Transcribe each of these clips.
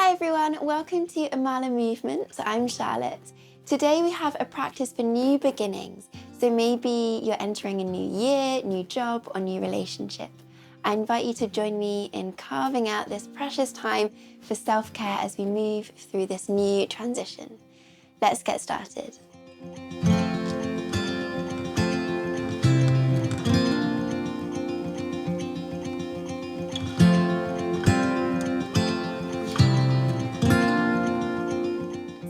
Hi everyone, welcome to Amala Movements. I'm Charlotte. Today we have a practice for new beginnings. So maybe you're entering a new year, new job, or new relationship. I invite you to join me in carving out this precious time for self-care as we move through this new transition. Let's get started.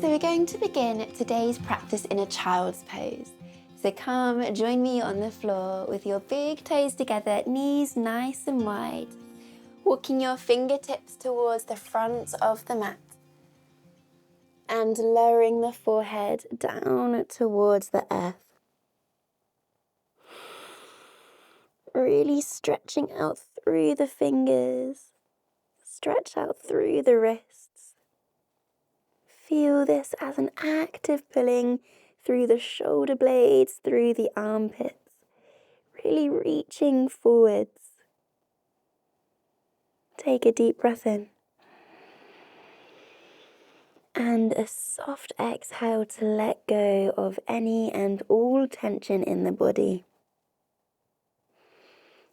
So we're going to begin today's practice in a child's pose. So come, join me on the floor with your big toes together, knees nice and wide, walking your fingertips towards the front of the mat and lowering the forehead down towards the earth. Really stretching out through the fingers, stretch out through the wrists. Feel this as an active pulling through the shoulder blades, through the armpits, really reaching forwards. Take a deep breath in. And a soft exhale to let go of any and all tension in the body.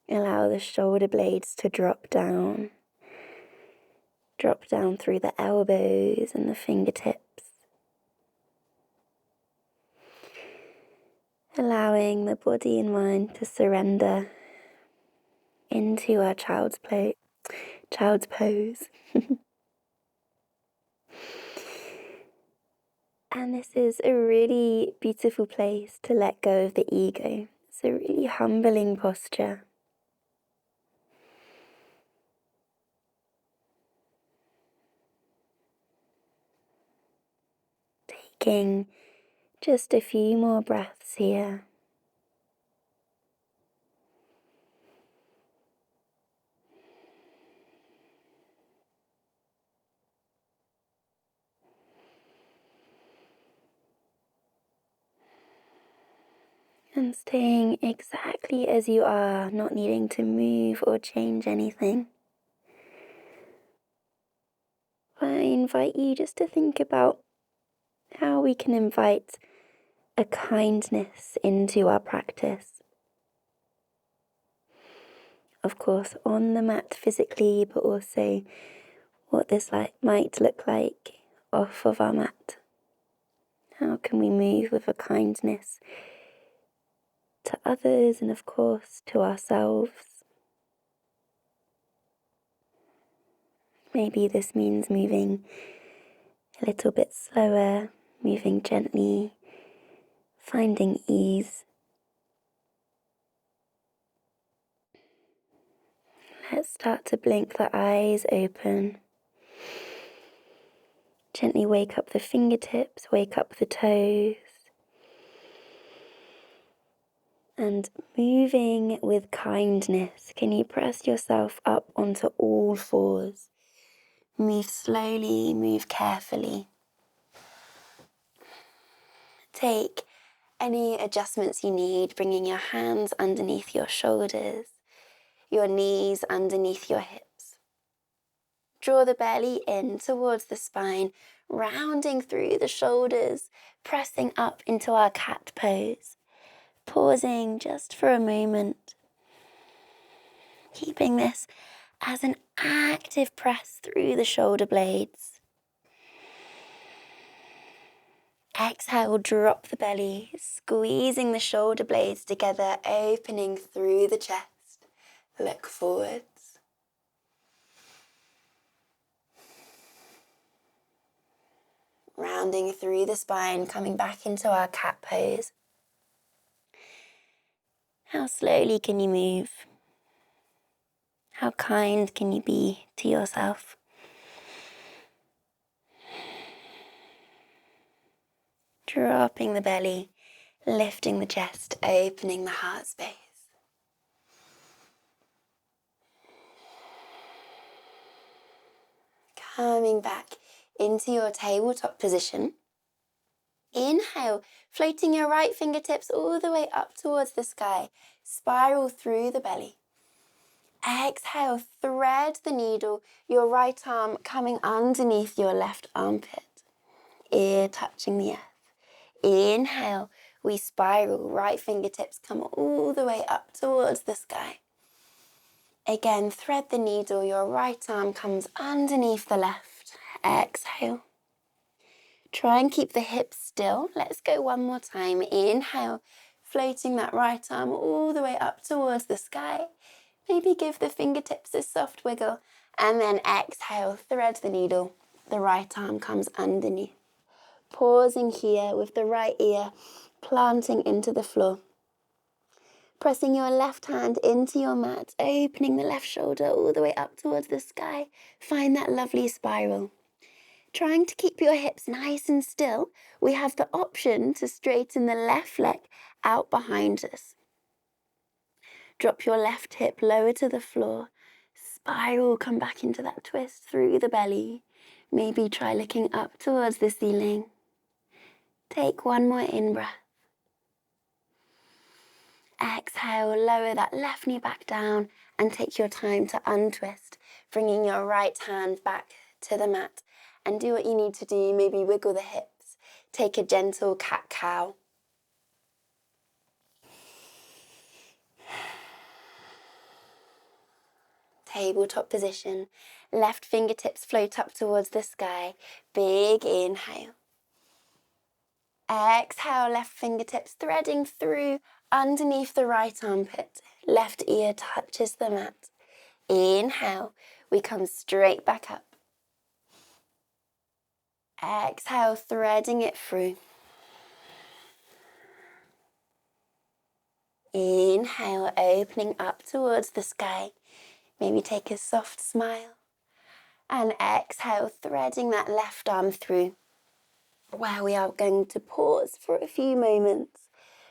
Allow the shoulder blades to drop down. Drop down through the elbows and the fingertips. Allowing the body and mind to surrender into our child's pose. And this is a really beautiful place to let go of the ego. It's a really humbling posture. Taking just a few more breaths here. And staying exactly as you are, not needing to move or change anything. I invite you just to think about how we can invite a kindness into our practice. Of course, on the mat physically, but also what this might look like off of our mat. How can we move with a kindness to others and, of course, to ourselves? Maybe this means moving a little bit slower, moving gently, finding ease. Let's start to blink the eyes open. Gently wake up the fingertips, wake up the toes. And moving with kindness, can you press yourself up onto all fours? Move slowly, move carefully. Take any adjustments you need, bringing your hands underneath your shoulders, your knees underneath your hips. Draw the belly in towards the spine, rounding through the shoulders, pressing up into our cat pose. Pausing just for a moment. Keeping this as an active press through the shoulder blades. Exhale, drop the belly, squeezing the shoulder blades together, opening through the chest. Look forwards. Rounding through the spine, coming back into our cat pose. How slowly can you move? How kind can you be to yourself? Dropping the belly, lifting the chest, opening the heart space. Coming back into your tabletop position. Inhale, floating your right fingertips all the way up towards the sky. Spiral through the belly. Exhale, thread the needle, your right arm coming underneath your left armpit, ear touching the earth. Inhale, we spiral, right fingertips come all the way up towards the sky. Again, thread the needle, your right arm comes underneath the left. Exhale. Try and keep the hips still. Let's go one more time. Inhale, floating that right arm all the way up towards the sky. Maybe give the fingertips a soft wiggle. And then exhale, thread the needle. The right arm comes underneath. Pausing here with the right ear planting into the floor. Pressing your left hand into your mat, opening the left shoulder all the way up towards the sky. Find that lovely spiral. Trying to keep your hips nice and still, we have the option to straighten the left leg out behind us. Drop your left hip lower to the floor. Spiral, come back into that twist through the belly. Maybe try looking up towards the ceiling. Take one more in-breath. Exhale, lower that left knee back down and take your time to untwist, bringing your right hand back to the mat. And do what you need to do, maybe wiggle the hips. Take a gentle cat-cow. Tabletop position. Left fingertips float up towards the sky. Big inhale. Exhale, left fingertips threading through underneath the right armpit. Left ear touches the mat. Inhale, we come straight back up. Exhale, threading it through. Inhale, opening up towards the sky. Maybe take a soft smile. And exhale, threading that left arm through. Where we are going to pause for a few moments.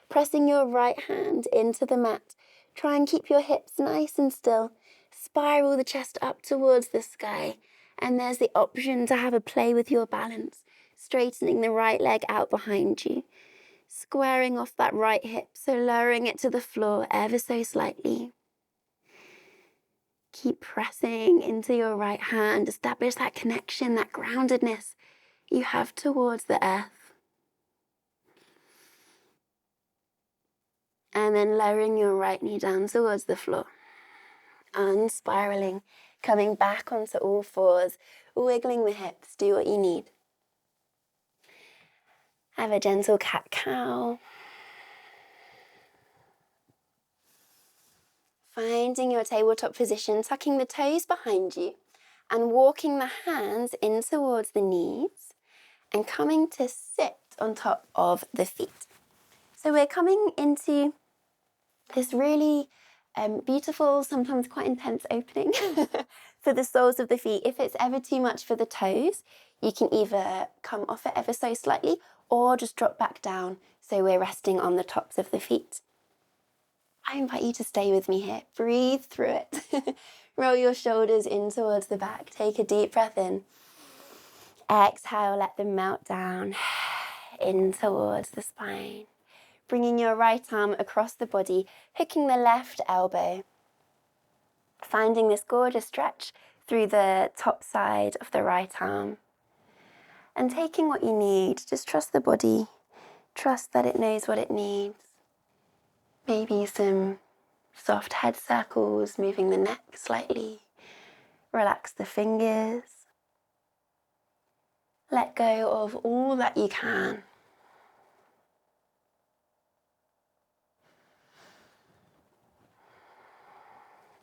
Pressing your right hand into the mat. Try and keep your hips nice and still. Spiral the chest up towards the sky. And there's the option to have a play with your balance. Straightening the right leg out behind you. Squaring off that right hip, so lowering it to the floor ever so slightly. Keep pressing into your right hand. Establish that connection, that groundedness you have towards the earth. And then lowering your right knee down towards the floor. Unspiraling, coming back onto all fours, wiggling the hips, do what you need. Have a gentle cat-cow. Finding your tabletop position, tucking the toes behind you and walking the hands in towards the knees and coming to sit on top of the feet. So we're coming into this really beautiful, sometimes quite intense opening for the soles of the feet. If it's ever too much for the toes, you can either come off it ever so slightly or just drop back down so we're resting on the tops of the feet. I invite you to stay with me here. Breathe through it. Roll your shoulders in towards the back. Take a deep breath in. Exhale, let them melt down in towards the spine. Bringing your right arm across the body, hooking the left elbow. Finding this gorgeous stretch through the top side of the right arm. And taking what you need. Just trust the body. Trust that it knows what it needs. Maybe some soft head circles, moving the neck slightly. Relax the fingers. Let go of all that you can.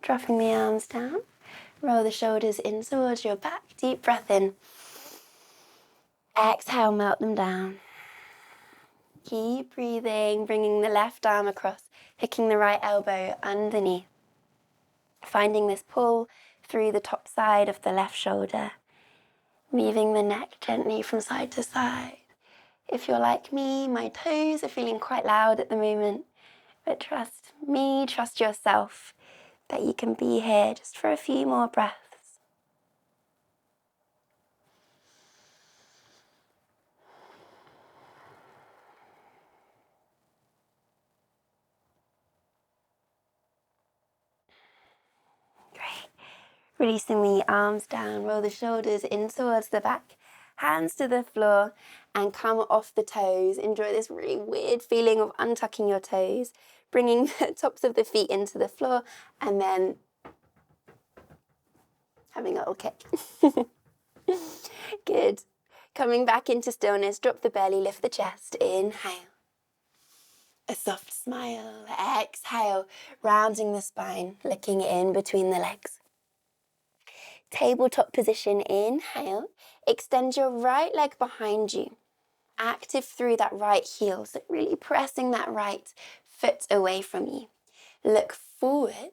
Dropping the arms down. Roll the shoulders in towards your back. Deep breath in. Exhale, melt them down. Keep breathing, bringing the left arm across, hooking the right elbow underneath. Finding this pull through the top side of the left shoulder. Moving the neck gently from side to side. If you're like me, my toes are feeling quite loud at the moment. But trust me, trust yourself, that you can be here just for a few more breaths. Releasing the arms down, roll the shoulders in towards the back, hands to the floor, and come off the toes. Enjoy this really weird feeling of untucking your toes, bringing the tops of the feet into the floor, and then having a little kick. Good. Coming back into stillness, drop the belly, lift the chest, inhale. A soft smile, exhale, rounding the spine, looking in between the legs. Tabletop position, inhale. Extend your right leg behind you. Active through that right heel, so really pressing that right foot away from you. Look forward,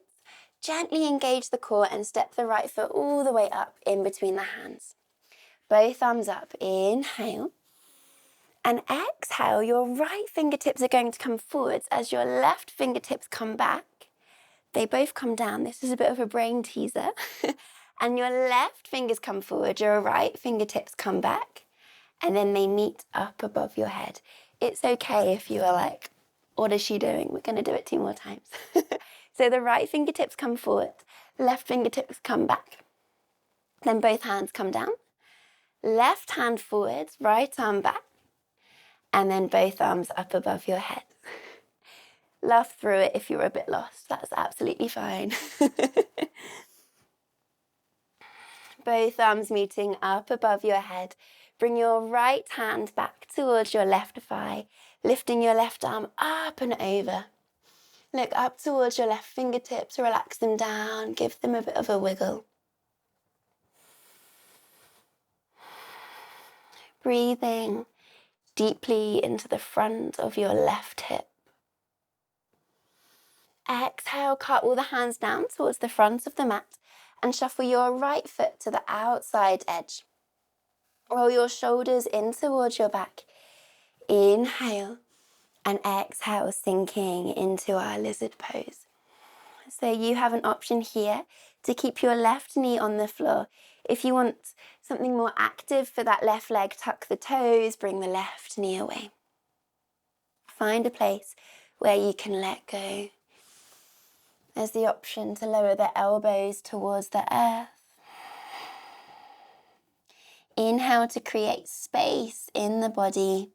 gently engage the core and step the right foot all the way up in between the hands. Both arms up, inhale. And exhale, your right fingertips are going to come forwards as your left fingertips come back. They both come down. This is a bit of a brain teaser. And your left fingers come forward, your right fingertips come back, and then they meet up above your head. It's okay if you are like, what is she doing? We're going to do it 2 more times. So the right fingertips come forward, left fingertips come back. Then both hands come down. Left hand forwards, right arm back, and then both arms up above your head. Laugh through it if you're a bit lost. That's absolutely fine. Both arms meeting up above your head. Bring your right hand back towards your left thigh, lifting your left arm up and over. Look up towards your left fingertips, relax them down, give them a bit of a wiggle. Breathing deeply into the front of your left hip. Exhale, cartwheel the hands down towards the front of the mat and shuffle your right foot to the outside edge. Roll your shoulders in towards your back. Inhale and exhale, sinking into our lizard pose. So you have an option here to keep your left knee on the floor. If you want something more active for that left leg, tuck the toes, bring the left knee away. Find a place where you can let go. There's the option to lower the elbows towards the earth. Inhale to create space in the body.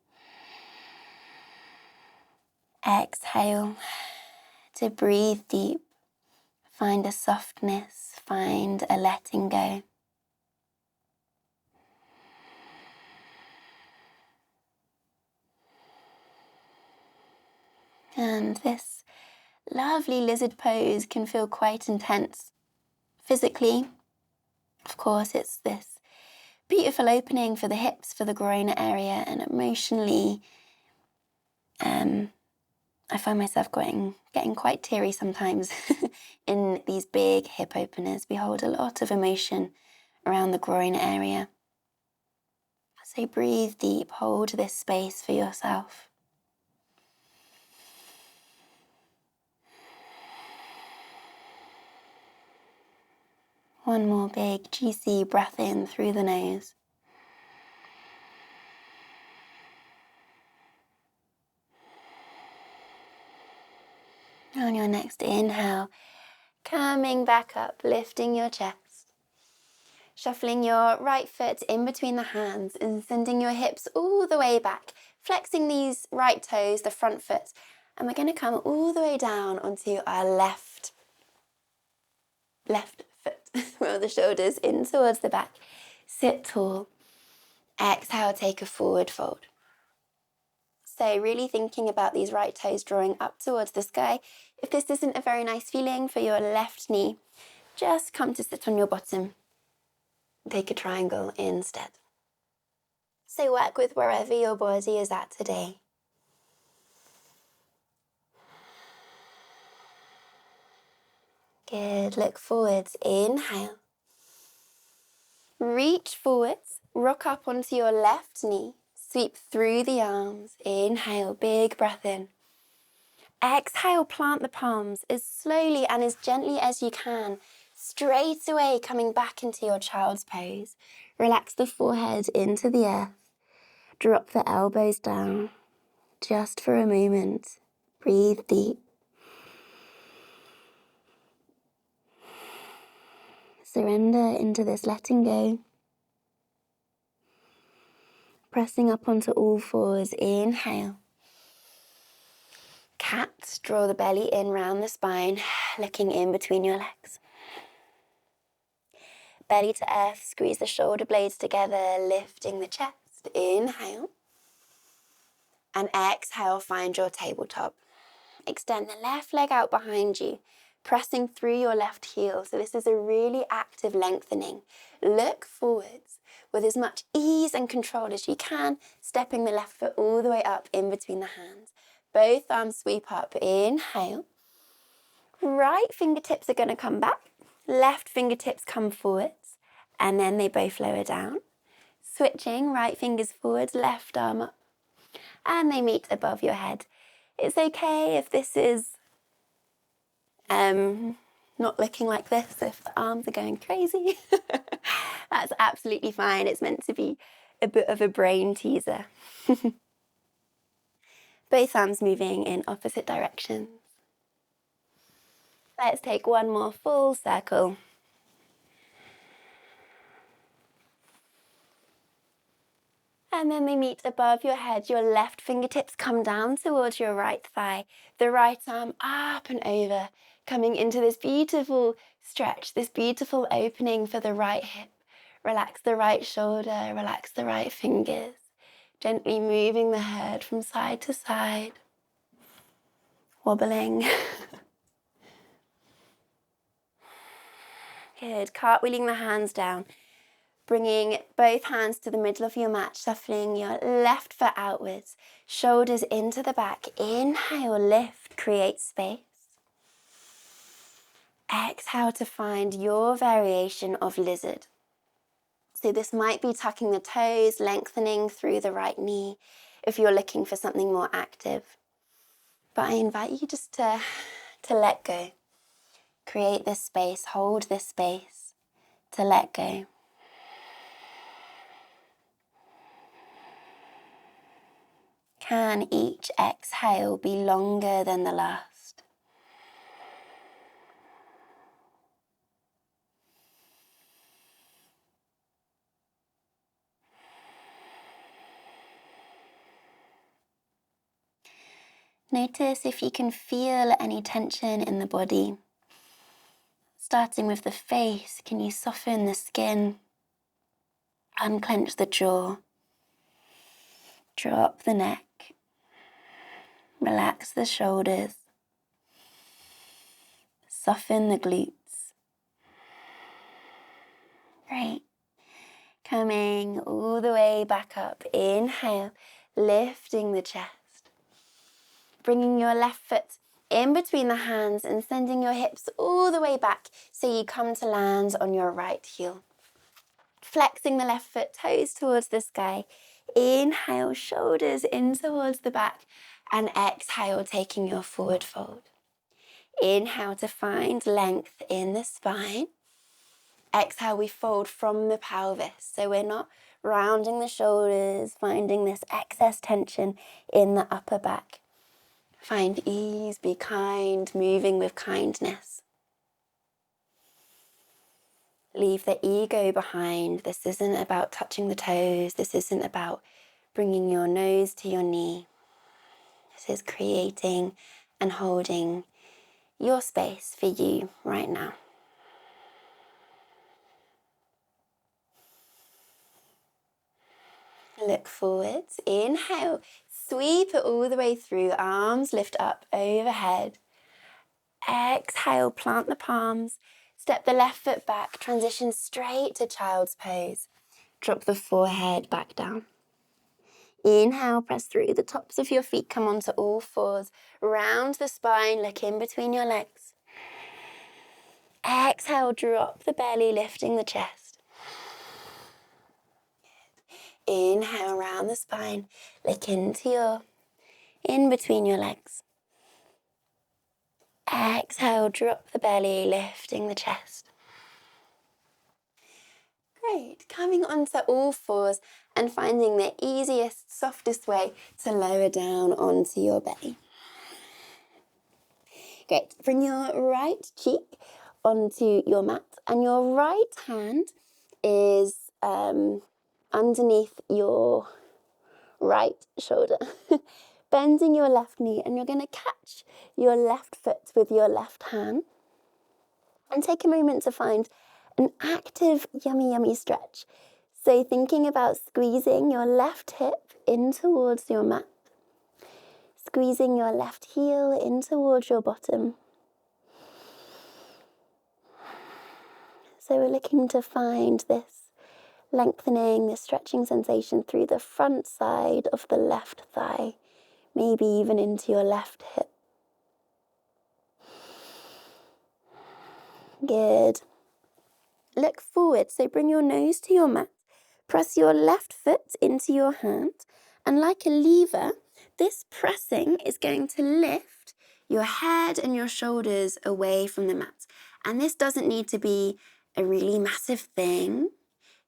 Exhale to breathe deep. Find a softness, find a letting go. And this lovely lizard pose can feel quite intense. Physically, of course, it's this beautiful opening for the hips, for the groin area, and emotionally, I find myself getting quite teary sometimes in these big hip openers. We hold a lot of emotion around the groin area. So breathe deep, hold this space for yourself. One more big, juicy breath in through the nose. On your next inhale, coming back up, lifting your chest. Shuffling your right foot in between the hands and sending your hips all the way back. Flexing these right toes, the front foot. And we're going to come all the way down onto our left foot. Roll the shoulders in towards the back. Sit tall. Exhale, take a forward fold. So really thinking about these right toes drawing up towards the sky. If this isn't a very nice feeling for your left knee, just come to sit on your bottom. Take a triangle instead. So work with wherever your body is at today. Good, look forwards, inhale. Reach forwards, rock up onto your left knee, sweep through the arms, inhale, big breath in. Exhale, plant the palms as slowly and as gently as you can, straight away coming back into your child's pose. Relax the forehead into the earth, drop the elbows down, just for a moment, breathe deep. Surrender into this letting go. Pressing up onto all fours, inhale. Cat, draw the belly in round the spine, looking in between your legs. Belly to earth, squeeze the shoulder blades together, lifting the chest. Inhale. And exhale, find your tabletop. Extend the left leg out behind you, pressing through your left heel. So this is a really active lengthening. Look forwards with as much ease and control as you can, stepping the left foot all the way up in between the hands. Both arms sweep up. Inhale. Right fingertips are going to come back. Left fingertips come forwards. And then they both lower down. Switching, right fingers forwards, left arm up. And they meet above your head. It's okay if this is not looking like this, if the arms are going crazy. That's absolutely fine. It's meant to be a bit of a brain teaser. Both arms moving in opposite directions. Let's take one more full circle. And then they meet above your head. Your left fingertips come down towards your right thigh. The right arm up and over, coming into this beautiful stretch, this beautiful opening for the right hip. Relax the right shoulder, relax the right fingers. Gently moving the head from side to side. Wobbling. Good. Cartwheeling the hands down. Bringing both hands to the middle of your mat, shuffling your left foot outwards. Shoulders into the back. Inhale, lift, create space. Exhale to find your variation of lizard. So this might be tucking the toes, lengthening through the right knee if you're looking for something more active. But I invite you just to let go. Create this space, hold this space to let go. Can each exhale be longer than the last? Notice if you can feel any tension in the body. Starting with the face, can you soften the skin? Unclench the jaw. Drop the neck. Relax the shoulders. Soften the glutes. Great. Coming all the way back up. Inhale, lifting the chest. Bringing your left foot in between the hands and sending your hips all the way back so you come to land on your right heel. Flexing the left foot, toes towards the sky. Inhale, shoulders in towards the back. And exhale, taking your forward fold. Inhale to find length in the spine. Exhale, we fold from the pelvis. So we're not rounding the shoulders, finding this excess tension in the upper back. Find ease, be kind, moving with kindness. Leave the ego behind. This isn't about touching the toes. This isn't about bringing your nose to your knee. This is creating and holding your space for you right now. Look forwards. Inhale. Sweep it all the way through. Arms lift up overhead. Exhale. Plant the palms. Step the left foot back. Transition straight to child's pose. Drop the forehead back down. Inhale, press through the tops of your feet, come onto all fours, round the spine, look in between your legs. Exhale, drop the belly, lifting the chest. Inhale, round the spine, look in between your legs. Exhale, drop the belly, lifting the chest. Great, coming onto all fours and finding the easiest, softest way to lower down onto your belly. Great, bring your right cheek onto your mat, and your right hand is underneath your right shoulder, bending your left knee, and you're going to catch your left foot with your left hand and take a moment to find an active, yummy stretch. So thinking about squeezing your left hip in towards your mat, squeezing your left heel in towards your bottom. So we're looking to find this lengthening, this stretching sensation through the front side of the left thigh, maybe even into your left hip. Good. Look forward, so bring your nose to your mat, press your left foot into your hand, and like a lever, this pressing is going to lift your head and your shoulders away from the mat. And this doesn't need to be a really massive thing.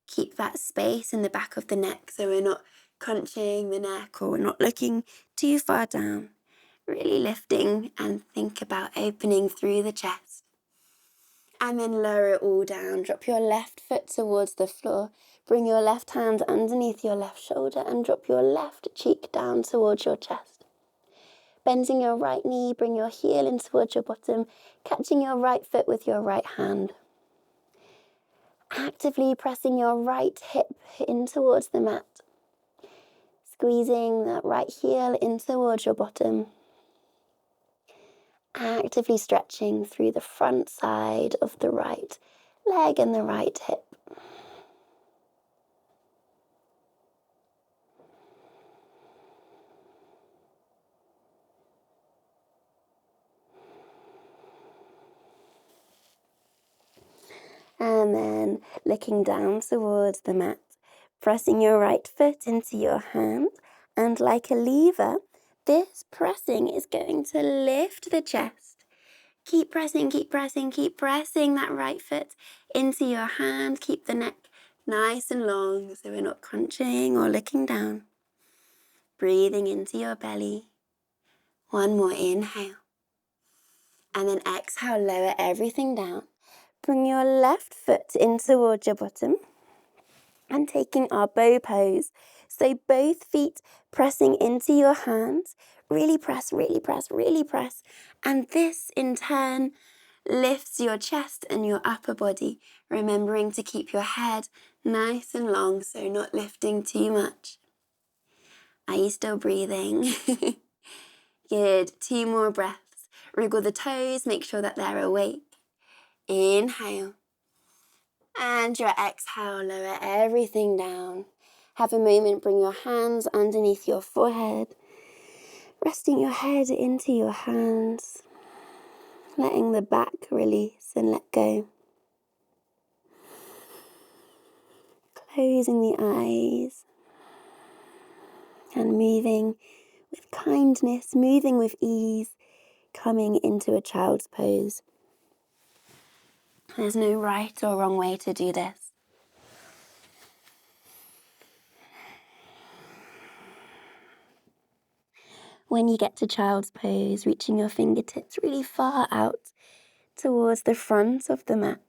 Keep that space in the back of the neck so we're not crunching the neck or we're not looking too far down. Really lifting, and think about opening through the chest. And then lower it all down. Drop your left foot towards the floor. Bring your left hand underneath your left shoulder and drop your left cheek down towards your chest. Bending your right knee, bring your heel in towards your bottom, catching your right foot with your right hand. Actively pressing your right hip in towards the mat. Squeezing that right heel in towards your bottom. Actively stretching through the front side of the right leg and the right hip. And then looking down towards the mat, pressing your right foot into your hand, and like a lever, this pressing is going to lift the chest. Keep pressing that right foot into your hand. Keep the neck nice and long so we're not crunching or looking down. Breathing into your belly. One more inhale. And then exhale, lower everything down. Bring your left foot in towards your bottom and taking our bow pose. So both feet pressing into your hands. Really press. And this in turn lifts your chest and your upper body, remembering to keep your head nice and long, so not lifting too much. Are you still breathing? Good. 2 more breaths. Wriggle the toes, make sure that they're awake. Inhale. And your exhale, lower everything down. Have a moment, bring your hands underneath your forehead, resting your head into your hands, letting the back release and let go. Closing the eyes and moving with kindness, moving with ease, coming into a child's pose. There's no right or wrong way to do this. When you get to child's pose, reaching your fingertips really far out towards the front of the mat.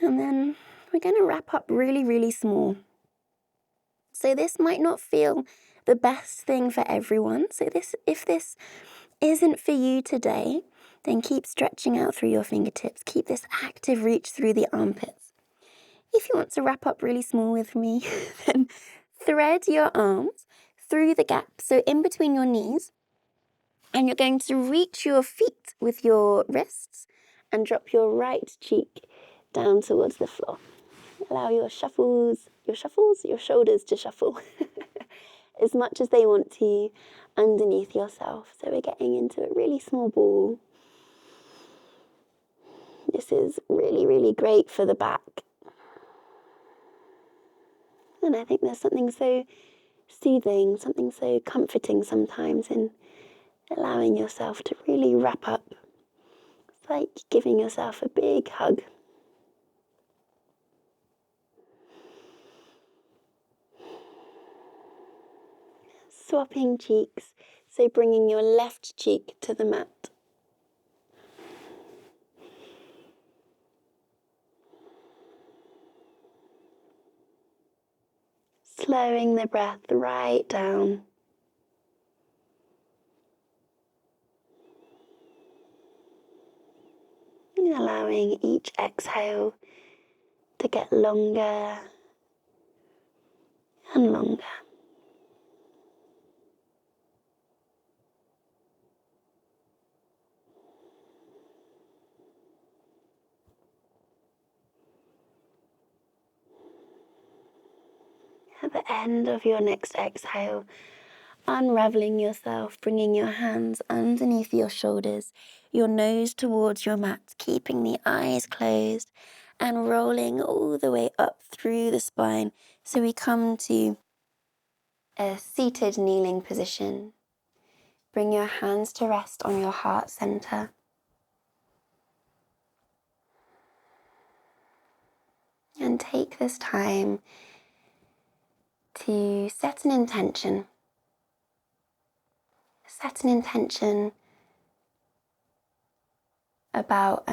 And then we're going to wrap up really small. So this might not feel the best thing for everyone. So if this isn't for you today, then keep stretching out through your fingertips. Keep this active reach through the armpits. If you want to wrap up really small with me, then thread your arms through the gap, so in between your knees, and you're going to reach your feet with your wrists and drop your right cheek down towards the floor. Allow your shoulders to shuffle as much as they want to underneath yourself. So we're getting into a really small ball. This is really great for the back. And I think there's something so soothing, something so comforting sometimes in allowing yourself to really wrap up. It's like giving yourself a big hug. Swapping cheeks, so bringing your left cheek to the mat. slowing the breath right down. And allowing each exhale to get longer and longer. At the end of your next exhale, unraveling yourself, bringing your hands underneath your shoulders, your nose towards your mat, keeping the eyes closed, and rolling all the way up through the spine. So we come to a seated kneeling position. Bring your hands to rest on your heart center. And take this time to set an intention. Set an intention about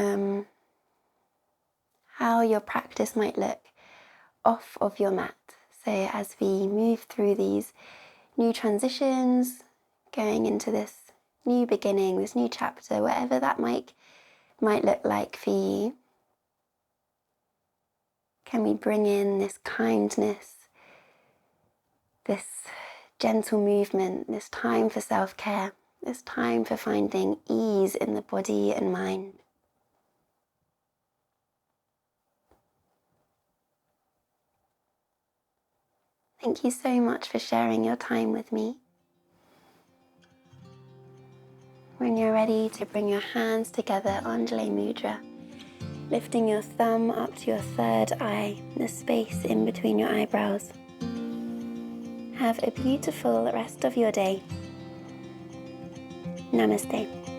how your practice might look off of your mat. So as we move through these new transitions, going into this new beginning, this new chapter, whatever that might look like for you, can we bring in this kindness, this gentle movement, this time for self-care, this time for finding ease in the body and mind. Thank you so much for sharing your time with me. When you're ready to bring your hands together, Anjali Mudra, lifting your thumb up to your third eye, the space in between your eyebrows. Have a beautiful rest of your day. Namaste.